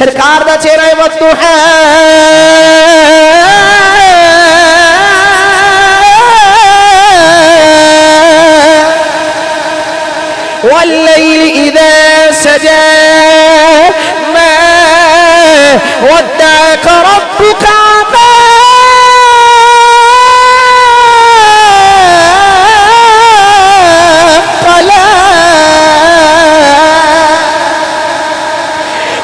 सरकार दा चेहरा वक्त है वल्लैल इज़ा सजा मा वद्दअक रब्बुका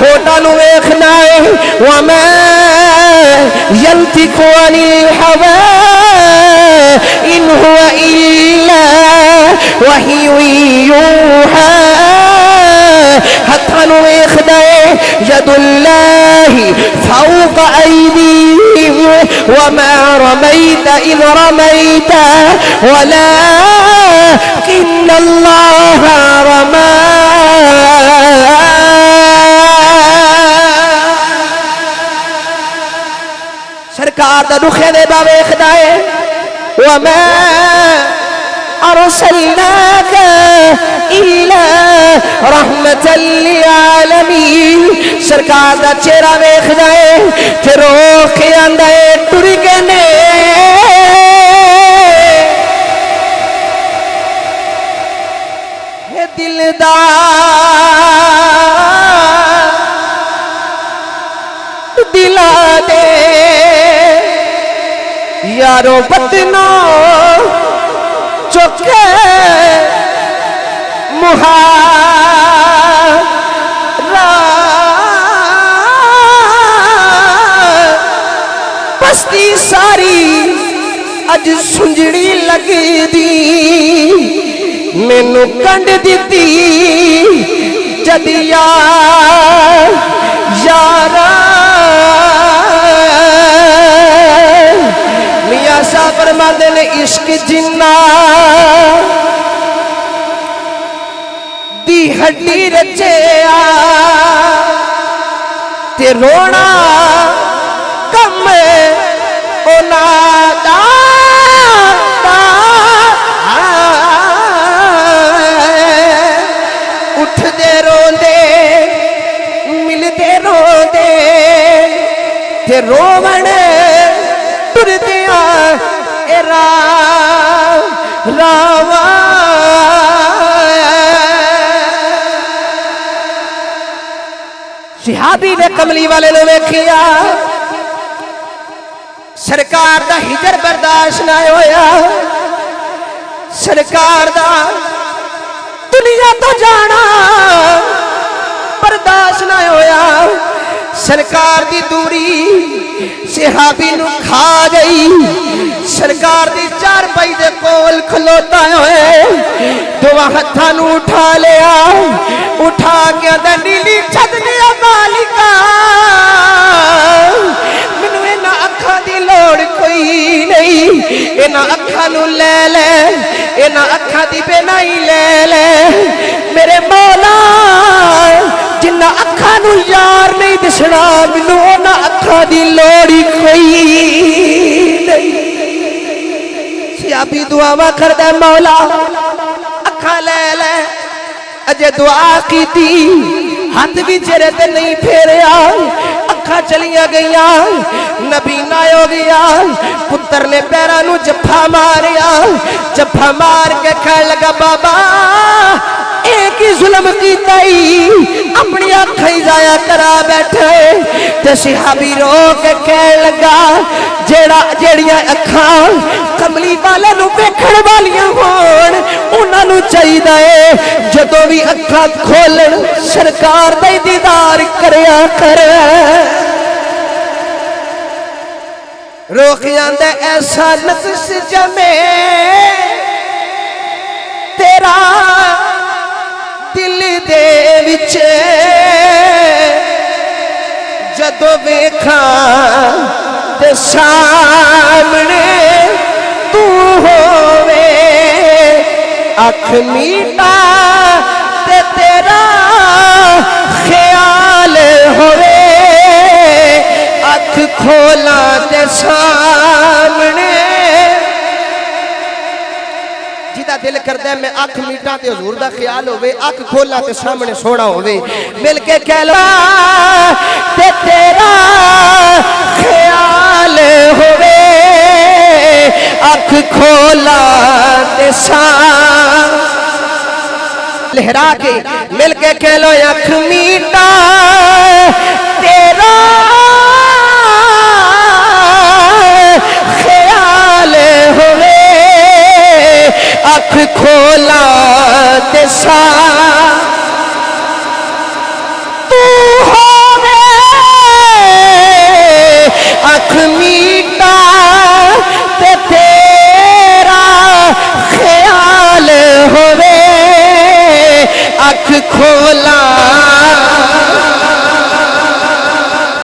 होटनू वेखना है वमा यंतिकु अनिल हवा इन हुवा इल्ला वह्यु यूहा हथनू वेखना है यदुल्लाहि फौक़ ऐदीहिम वमा रमैता इज़ रमैता वलाकिन्नल्लाह रमा सरकार दा दुखे दे बावे खदाए वमा अरसलनाका इल्ला रहमतल लिल आलमीन सरकार दा चेहरा वेखदा है ते रो के आंदा है टुर गए ने हे दिलदार दिला दे यारो बदनो चुके मुहारा बस्ती सारी अज सुंजड़ी लगदी मैनू कंड दिती जदिया यारा मियां साहब फरमाते ने इश्क जिन्ना दी हड्डी रचेया ते रोना कम ओना दा उठदे रोंदे मिलदे रोंदे ते रोवण रावा सिहाबी ने कमली वाले ने वेखिया सरकार दा हिजर बर्दाश्त ना होया सरकार दा दुनिया तो जाना बर्दाश्त ना होया सरकार दी दूरी सिहाबी नू खा गई सरकार दी चारपाई दे कोल खलोता है दोवा हत्थां नू उठा लिया उठा के आंदा नीली छत दिया मालिका मैनू इन्हां अखां दी लोड़ कोई नहीं इन्हां अखां नू ले ले इन्हां अखां दी बेनाई ले ले मेरे मौला जिन्ना अखां नू यार नहीं दिसना मैनू उन्हां अखां दी लोड़ ही कोई नहीं सियाबी दुआवा करदा मौला अखा ले ले अजे दुआ की थी हाथ भी चेहरे ते नहीं फेरिया अखा चलिया गईया नबीना हो गया पुत्र ने पैरों नू जफ्फा मारिया जफ्फा मार के कह लगा बाबा एक ही जुल्म कीता ही अपनी अखां ही जाया करा बैठे ते सिहाबी रो के कह लगा जेड़ा जेड़ियां अखां कमली वाले नू वेखण वालियां होण उन्हां नू चाहीदा है जदों भी अखां खोलण सरकार दा दीदार करया कर रोक जांदा ऐसा नक्श जमे तेरा दिल दे विच जदों वेखां ते सामने तू होवे, अख मीटा ते तेरा ख्याल होवे, अख खोला ते सामने। जिदा दिल करदा मैं अख मीटा ते हुजूर दा ख्याल होवे, अख खोला ते सामने सोना होवे, मिल के कह लो ते तेरा ख्याल होवे, अख खोला ते सामने। लहरा के मिल के कह लो अख मीटा तेरा ख्याल होवे, अख खोला ते तू होवे, अख मीटा ते तेरा ख्याल होवे, अख खोला